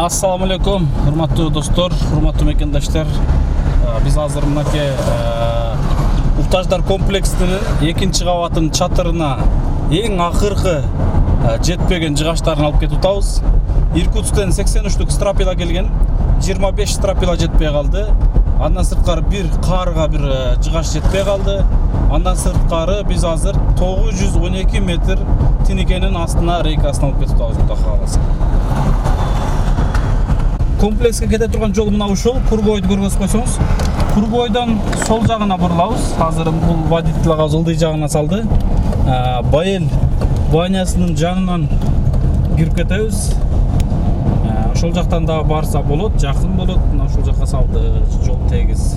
Assalamu alaikum, hurmatlı dostlar, hurmatlı mekendашlar. Biz hazır mынакей Уктаждар комплексінің екінші қабаттың чатырына ең ақырғы жетпеген жығаштарын алып кетіп атабыз. Иркутсктен 83-лік стропила келген, 25 стропила жетпей қалды. Андан сырткары bir қарға bir жығаш жетпей қалды. Андан сырткары біз азыр 912 метр тинекенің астына рейкасын алып кетіп атабыз. Құдай қаласа. Комплекске кете тұрған жол мына ушул. Курбойды көргөз койсоңуз. Курбойдан сол жағына бұрылабыз. Қазір бұл водительға ылдый жағына салды. Байел банясының жанынан кирип кетебиз. Ошол жақтан да барса болот, жақын болот. Мына ошол жаққа салды, жол тегиз.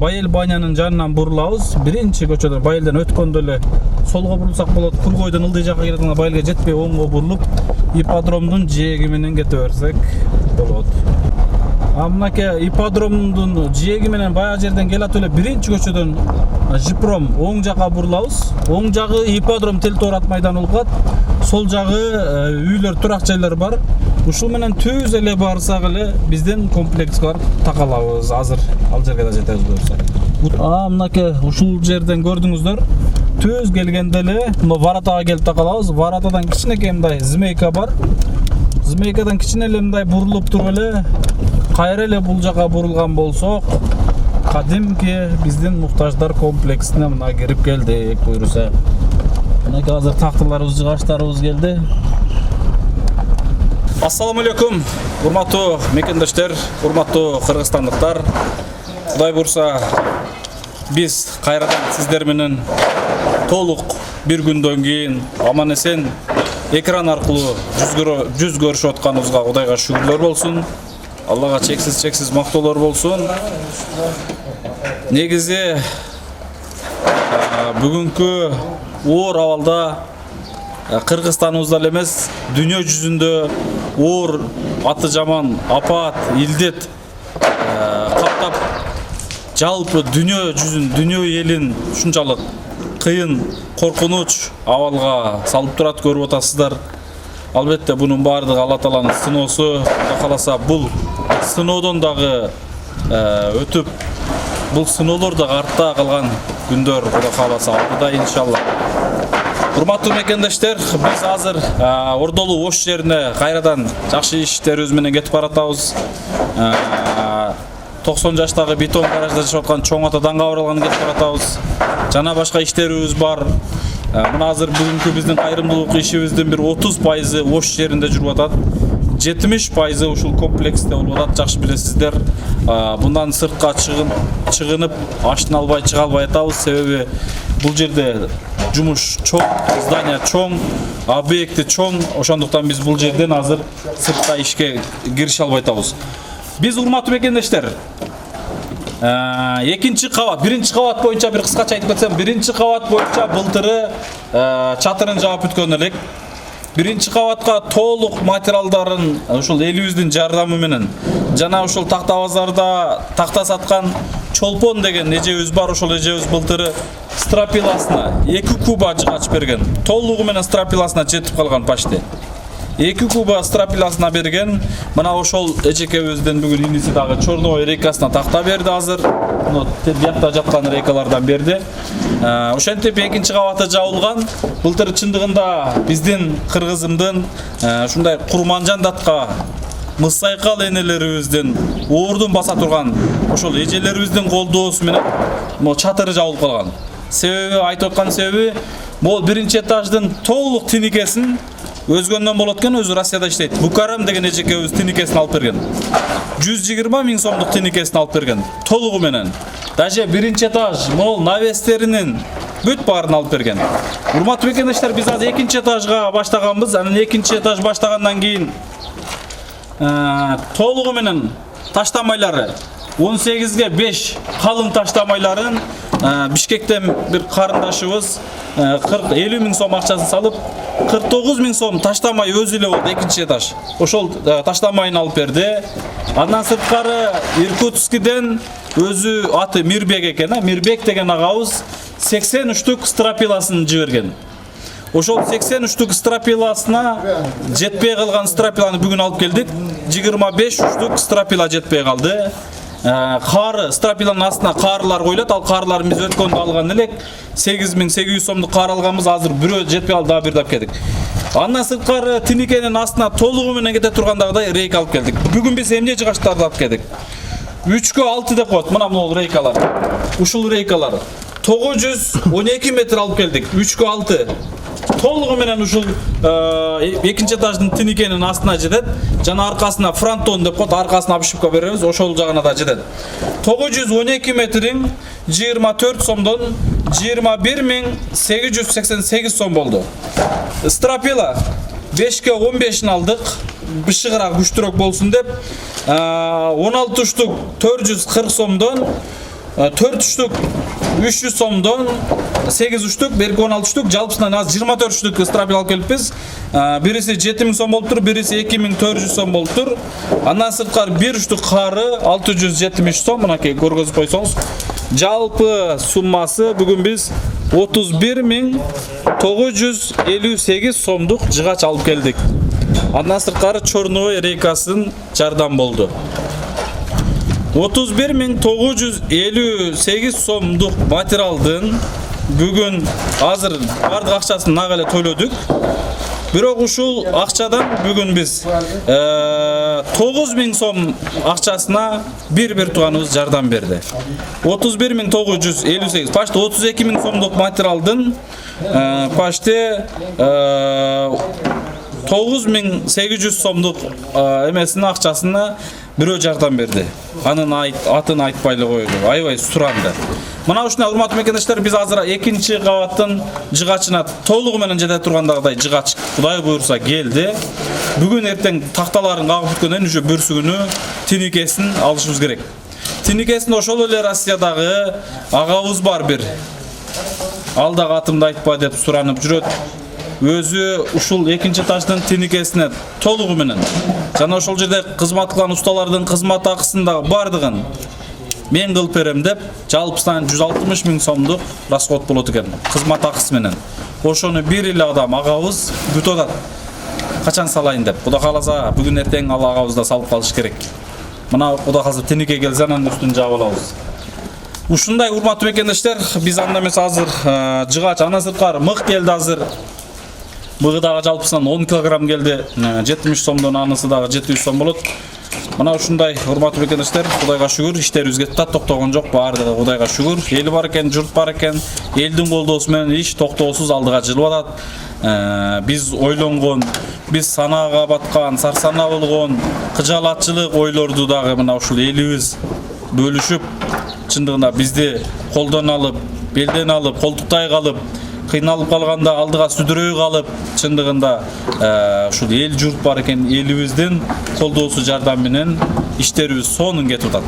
Байел банянын жанынан бурулабыз. Биринчи көчөдөн Байелден өткөндө эле солго бурулсак болот. Курбойдон ылдый жакка келгенде Байелге жетпей оңго бурулуп, ипподромдун жээги менен кете берсек болот. Мынакей ипподромдун жээги менен баягы жерден келатып эле биринчи көчөдөн Жипром оң жакка бурулабыз. Оң жагы ипподром Телторат майданы болуп калат. Сол жагы үйлөр, турак жайлар бар. Ушул менен түз эле барсак эле бизден комплекске барып такалабыз. Азыр ал жерге да жетебиз буюрса. Мынакей ушул жерден көрдүңүздөр. Түз келгенде эле мына Варатага келип такалабыз. Варатадан кичинекей мындай змейка бар. Змейкадан кичине эле мындай бурулуп туруп эле кайра эле бул жака бурулган болсок, кадимки биздин Муктаждар комплексине мына кирип келдик буюрса. Мынакей азыр тактыларыбыз, жыгаштарыбыз келди. Ассаламу алейкум, урматтуу мекендаштар, урматтуу кыргызстандыктар. Кудай буйрса, биз кайрадан сиздер менен толук бир күндөн кийин аман-эсен экран аркылуу жүз көрүшүп атканыбызга Кудайга шүгүрлөр болсун. Аллага чексиз мактоолор болсун. Негизи бүгүнкү оор абалда Кыргызстаныбызда эле эмес, дүйнө жүзүндө оор аты жаман апат, илдет каптап жалпы дүйнө жүзүн, дүйнө элин ушунчалык кыйын, коркунуч абалга салып турат, көрүп атасыздар. Албетте бунун баардыгы Алла Тааланын сыноосу. Кудай кааласа бул сыноодон дагы өтүп, бул сыноолор да артта калган күндөр Кудай кааласа алдыда иншалла. Урматтуу мекендаштар, биз азыр Ордолуу ош жерине кайрадан жакшы иштерибиз менен кетип баратабыз. 90 жаштагы бетон гаражда жашап аткан чоң атадан кабыл кетип баратабыз. Жана башка иштерибиз бар. Мына азыр бүгүнкү биздин кайрымдуулук ишибиздин бир 30% ош жеринде жүрүп атат. 70% ушул комплексте болуп атат. Жакшы билесиздер. Bundan сыртка чыгынып, аштын албай чыга албай атабыз. Себеби бул жерде жумуш чоң, здание чоң, объекти чоң. Ошондуктан биз бул жерден азыр сыртка ишке кирише албай атабыз. Биз урматтуу мекендештер, экинчи кабат, биринчи кабат боюнча бир кыскача айтып кетсем, биринчи кабат боюнча былтыры чатырын жаап бүткөн элек. Биринчи кабатка толук материалдарын ушул элибиздин жардамы менен жана ушул такта базарда такта саткан Чолпон деген эжебиз бар. Ошол эжебиз былтыры стропиласына 2 куба жыгач берген. Толугу менен стропиласына жетип калган почти. 2 куба стропиласына берген. Мына ошол эжекебизден бүгүн иниси дагы Чорновой рейкасына такта берди азыр. Мына биякта жаткан рейкалардан берди. Ошентип экинчи кабаты жабылган. Былтыр чындыгында биздин кыргызымдын ушундай Курманжан датка мыс-сайкал энелерибиздин оордун баса турган ошол эжелерибиздин колдоосу менен могу чатыры жабылып калган. Себеби айтып аткан себеби могу биринчи этаждын толук тиникесин өзгөндөн болот экен, өзү Россияда иштейт. Букарам деген эжекебиз тиникесин алып берген. 120 000 сомдук тиникесин алып берген. Толугу менен. Даже биринчи этаж могу навестеринин бүт баарын алып берген. Урматтуу мекендештер, биз азыр экинчи этажга баштаганбыз. Анан экинчи этаж баштагандан кийин толугу менен таштамайлары 18ге 5 калың таштамайларын Бишкектен бир карындашыбыз 40-50 миң сом акчасын салып 49 миң сом таштамай өзү эле болду экинчи этаж. Ошол таштамайын алып берди. Андан сырткары Иркутскиден өзү аты Мирбек экен, Мирбек деген агабыз 83 штук стропиласын жиберген. Ошол 83 штук стропиласына жетпей калган стропиланы бүгүн алып келдик. 25 штук стропила жетпей калды. Кары стропиланын астына карылар коюлат. Ал карылар биз өткөндө алган элек. 8800 сомдук кар алганбыз. Азыр бирөө жетпей калды, дагы бирди алып келдик. Андан сырткары тиникенин астына толугу менен кете тургандагыдай рейка алып келдик. Бүгүн биз эмне жыгачтарды алып келдик? 3/6 деп коет. Мына могул рейкалар. Ушул рейкалар 912 метр алып келдик. 3/6. Толугу менен ушул экинчи этаждын тиникенин астына жетет. Жана аркасына фронтон деп коет, аркасына обшивка беребиз, ошол жагына да жетет. 912 метрин 24 сомдон 21888 сом болду. Стропила 5ке 15'ini алдык, бышыгыраак күчтүрөөк болсун деп 16 штук 440 сомдон 4 штук 300 сомдон 8 штук, берки 16 штук, жалпысынан аз 24 штук стропила алып келиппиз. Бириси 7000 сом болуптур, бириси 2400 сом болуптур. Андан сырткары 1 штук кары 670 сом, мынакей көргөзүп койсоңуз. Жалпы суммасы бүгүн биз 31958 сомдук жыгач алып келдик. Андан сырткары чорновой рейкасын жардам болду. 31958 сомдук материалдын бүгүн азыр бардык акчасын нак эле төлөдүк. Бирок ушул акчадан бүгүн биз 9000 сом акчасына бир тууганыбыз жардам берди. 31958, почти 32000 сомдук материалдын почти 9800 сомдук эмесинин акчасына бирөө жардам берди. Анын атын айтпай эле коелу. Аябай суранды. Мына ушундай урматтуу мекендештер, биз азыр экинчи кабаттын жыгачына толугу менен жете тургандагыдай жыгач Кудай буйрса келди. Бүгүн эртең такталарын кагып бүткөндөн уже бүрсүгүнү тиникесин алышыбыз керек. Тиникесин ошол эле Россиядагы агабыз бар бир. Ал дагы атымды айтпа деп суранып жүрөт. Өзү ушул экинчи этаждын тиникесине толугу менен жана ошол жерде кызмат кылган усталардын кызмат акысын дагы бардыгын мен кылып берем деп жалпысынан 160 миң сомдук расход болот экен кызмат акысы менен. Ошону бир эле адам агабыз күтүп атат. Качан салайын деп. Кудай кааласа бүгүн эртең ал агабыз да салып калыш керек. Мына Кудай кааласа тинике келсе анан үстүн жаап алабыз. Ушундай урматтуу мекендештер, биз анда эмес азыр жыгач андан сырткары мык келди азыр. Мыгы дагы жалпысынан 10 килограмм келди. 70 сомдон анысы дагы 700 сом болот. Мына ушундай урматтуу мекендештер, Кудайга шүгүр, иштерибизге токтогон жок, баардыгы Кудайга шүгүр. Эл бар экен, журт бар экен. Элдин колдоосу менен иш токтоосуз алдыга жылып атат. Биз ойлонгон, биз санаага баткан, сарсана болгон кыжаалатчылык ойлорду дагы мына ушул элибиз бөлүшүп, чындыгында бизди колдон алып, белден алып, колтуктай калып, кыйналып калганда алдыга сүдүрөй калып, чындыгында ушул эл журт бар экен, элибиздин колдоосу жардам менен иштерибиз сонун кетип атат.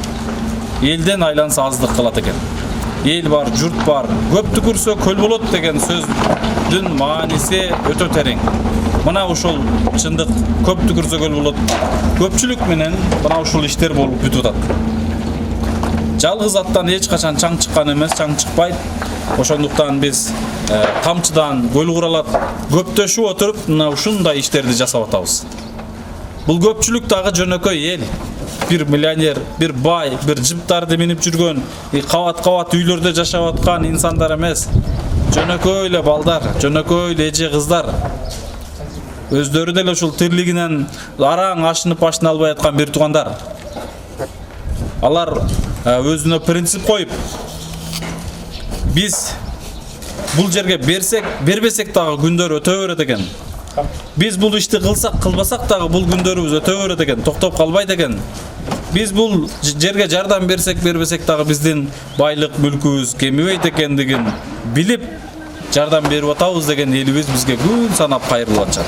Элден айланса аздык кылат экен. Эл бар, журт бар, көптү көрсө көл болот деген сөздүн мааниси өтө терең. Мына ушул чындык, көптү көрсө көл болот. Көпчүлүк менен мына ушул иштер болуп бүтүп атат. Жалгыз аттан эч качан чаң чыккан эмес, чаң чыкпайт. Ошондуктан биз тамчыдан көл куралат, көптөшүп отуруп мына ушундай иштерди жасап атабыз. Бул көпчүлүк дагы жөнөкөй эл. Bir milyoner, bir bay, bir jiptарды минип жүргөн, кабат үйлөрдө жашап аткан инсандар эмес. Жөнөкөй эле балдар, жөнөкөй эле эже кыздар. Өздөрү деле ушул тирлигинен араң ашынып башына албай аткан бир туугандар. Алар өзүнө принцип коюп, биз бул жерге берсек, бербесек дагы күндөр өтө берет экен. Биз бул ишти кылсак, кылбасак дагы бул күндөрүбүз өтө берет экен, токтоп калбайт экен. Биз бул жерге жардам берсек, бербесек дагы биздин байлык мүлкүбүз кемибейт экендигин билип, жардам берип атабыз деген элибиз бизге күн санап кайрылып атышат.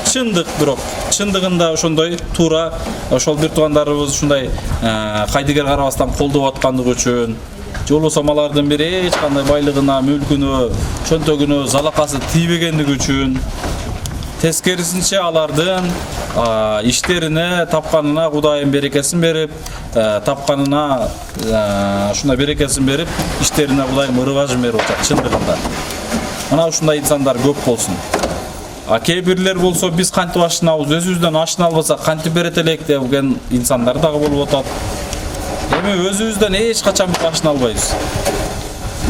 Чындык бирок, чындыгында ошондой туура ошол бир туугандарыбыз ушундай кайдыгер карабастан колдоп аткандыгы үчүн жолосомалардын бири эч кандай байлыгына, мүлкүнө, чөнтөгүнө залакасы тийбегендиги үчүн тескерисинче алардын иштерине, тапканына Кудайым берекесин берип, тапканына ушундай берекесин берип, иштерине Кудайым ырыбажын берип атат чындыгында. Мына ушундай инсандар көп болсун. Кээ бирлер болсо биз кантип ашынабыз, өзүбүздөн ашына албасак кантип берет элек деген инсандар дагы болуп атат. Эми өзүбүздөн эч качан ашына албайбыз.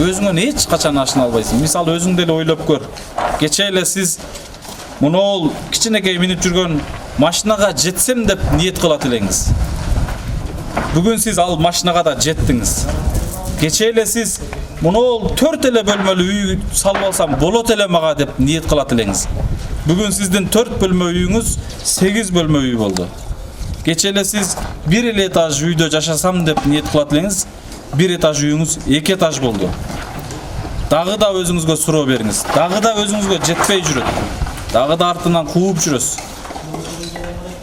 Өзүңөн эч качан ашына албайсың. Мисалы өзүң деле ойлоп көр. Кече эле сиз мунул кичинекей минип жүргөн машинага жетсем деп ниет кылат элеңиз. Бүгүн сиз ал машинага да жеттиңиз. Кече эле сиз мунул 4 эле бөлмөлүү үй салып алсам болот эле мага деп ниет кылат элеңиз. Бүгүн сиздин 4 бөлмө үйүңүз 8 бөлмө үй болду. Кече эле сиз 1 эле этаж үйдө жашасам деп ниет кылат элеңиз, 1 этаж үйүңүз 2 этаж болду. Дагы да өзүңүзгө суроо бериңиз. Дагы да өзүңүзгө жетпей жүрөт. Дагы да артынан кууп жүрөсүз.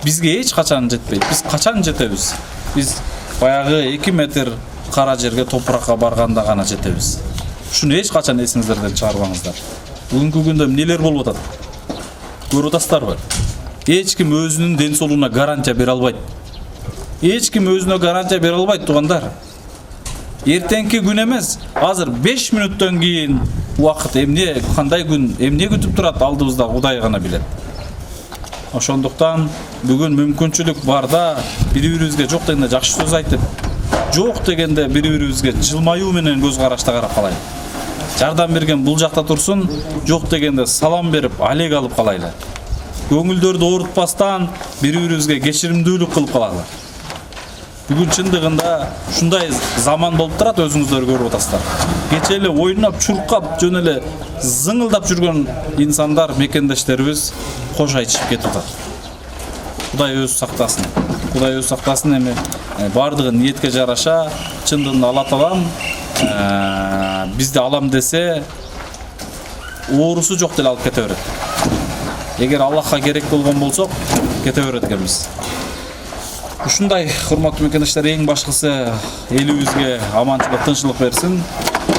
Бизге эч качан жетпейт. Биз качан жетебиз? Биз баягы 2 метр кара жерге топуракка барганда гана жетебиз. Ушуну эч качан эсиңиздерден чыгарбаңыздар. Бүгүнкү күндө эмнелер болуп атат? Көрүп атасыздарбы? Эч ким өзүнүн ден соолугуна гарантия бере албайт. Эч ким өзүнө гарантия бере албайт, туугандар. Эртеңки күн эмес, азыр 5 мүнөттөн кийин убакыт эмне, кандай күн, эмне күтүп турат алдыбызда Кудай гана билет. Ошондуктан бүгүн мүмкүнчүлүк барда бири-бирибизге жок дегенде жакшы сөз айтып, жок дегенде бири-бирибизге жылмаюу менен көз карашта карап калайлы. Жардам берген бул жакта турсун, жок дегенде салам берип, алек алып калайлы. Көңүлдөрдү оорутпастан бири-бирибизге кечиримдүүлүк кылып калалы. Бүгүн чындыгында ушундай заман болуп турат, өзүңүздөр көрүп атасыздар. Кече эле ойнап, чуркап, жөн эле зыңылдап жүргөн инсандар, мекендештерибиз кош айтышып кетип атат. Кудай өзү сактасын. Кудай өзү сактасын. Эми бардыгы ниетке жараша, чындыгында Алла Таалам бизди алам десе, оорусу жок деле алып кете берет. Эгер Аллахка керек болгон болсок, кете берет экенбиз. Ушундай урматтуу мекендештер, эң башкысы элибизге аманчылык, тынччылык берсин.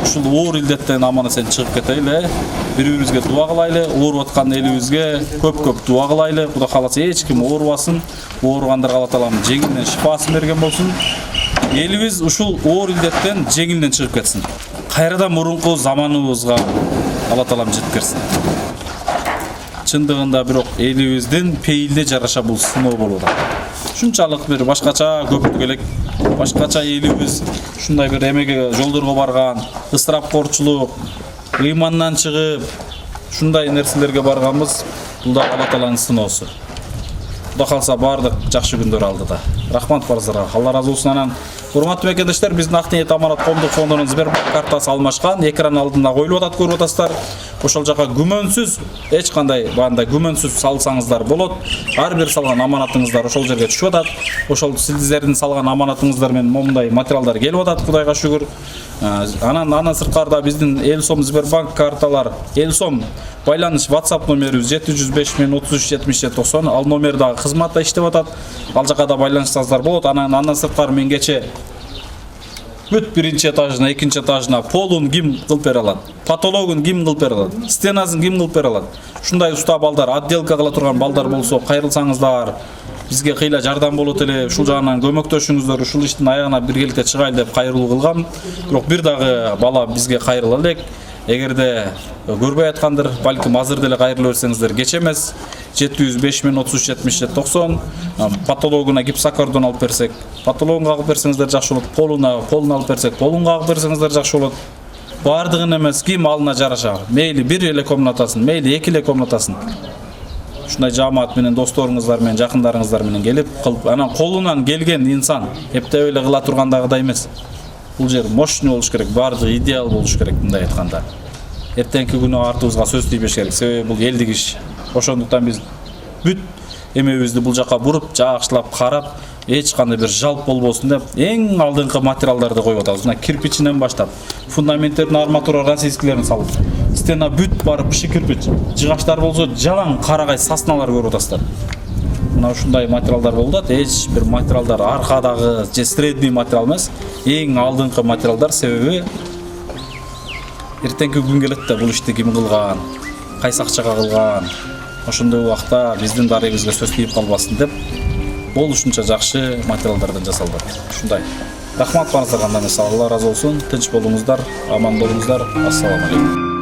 Ушул оор илдеттен аман-эсен чыгып кетели. Бири-бирибизге дуа кылайлы, ооруп аткан элибизге көп-көп дуа кылайлы. Кудай кааласа эч ким оорубасын. Ооругандарга Алла Таалам жеңилден шифасын берген болсун. Элибиз ушул оор илдеттен жеңилден чыгып кетсин. Кайрадан мурунку заманыбызга Алла Таалам жеткирсин. Чындыгында бирок элибиздин пейилде жараша бул сыноо болуп атат. Шунчалык бир башкача көптүк элек, башкача элибиз ушундай бир эмеге жолдорго барган, ысырапкорчулук, ыймандан чыгып, ушундай нерселерге барганбыз. Бул да Алла Тааланын сыноосу. Кудай кааласа бардык жакшы күндөр алдыда. Рахмат барыңыздарга. Алла разы болсун. Анан урматтуу мекендештер, биздин Ак ниет аманат коомдук фондунун Сбербанк картасы алмашкан, экран алдында коюлуп атат, көрүп атасыздар. Ошол жака күмөнсүз, эч кандай баандай күмөнсүз салсаңыздар болот. Ар бир салган аманатыңыздар ошол жерге түшүп атат. Ошол сиздердин салган аманатыңыздар менен момундай материалдар келип атат, Кудайга шүгүр. Анан сырткарда биздин Элсом Сбербанк карталар, Элсом байланыш WhatsApp номерибиз 705 33 77 90. Ал номер дагы кызматта иштеп атат. Ал жака да байланышсаңыздар болот. Анан сырткары мен кече бүт биринчи этажына, экинчи этажына полун ким кылып бере алат, потологун ким кылып бере алат, стенасын ким кылып бере алат. Ушундай уста балдар, отделка кыла турган балдар болсо, кайрылсаңыздар, бизге кыйла жардам болот эле. Ушул жагынан көмөктөшүңүздөр, ушул иштин аягына биргеликте чыгайлы деп кайрылуу кылгам. Бирок бир дагы бала бизге кайрыла элек. Эгерде көрбөй аткандыр, балким азыр деле кайрыла берсеңиздер кеч эмес. 705 33 77 90. Патологуна гипсокардон алып берсек, патологун кагып берсеңиздер жакшы болот. Полун алып берсек, полун кагып берсеңиздер жакшы болот. Бардыгын эмес, ким алына жараша. Мейли бир эле комнатасын, мейли эки эле комнатасын. Ушундай жамаат менен, досторуңуздар менен, жакындарыңыздар менен келип кылып, анан колунан келген инсан эптеп эле кыла тургандагыдай эмес. Бул жер мощный болуш керек, бардыгы идеал болуш керек, мындай айтканда. Эртеңки күнү артыбызга сөз тийбеш керек, себеби бул элдик иш. Ошондуктан биз бүт эмебизди бул жака буруп, жакшылап карап, эч кандай бир жалп болбосун деп эң алдыңкы материалдарды коюп атабыз. Мына кирпичинен баштап, фундаменттердин арматура российскилерин салып, стена бүт барып иши кирпич, жыгачтар болсо жалаң карагай сосналар көрүп атасыздар. мына ушундай материалдар болуп атат. Эч бир материалдар аркадагы же средний материал эмес, эң алдыңкы материалдар. Себеби эртеңки күн келет да бул ишти ким кылган, кайсы акчага кылган, ошондой убакта биздин дарегибизге сөз тийип калбасын деп болушунча жакшы материалдардан жасалды. Ушундай. Рахмат барыңыздарга. Алла разы болсун. Тынч болуңуздар, аман болуңуздар. Ассаламу алейкум.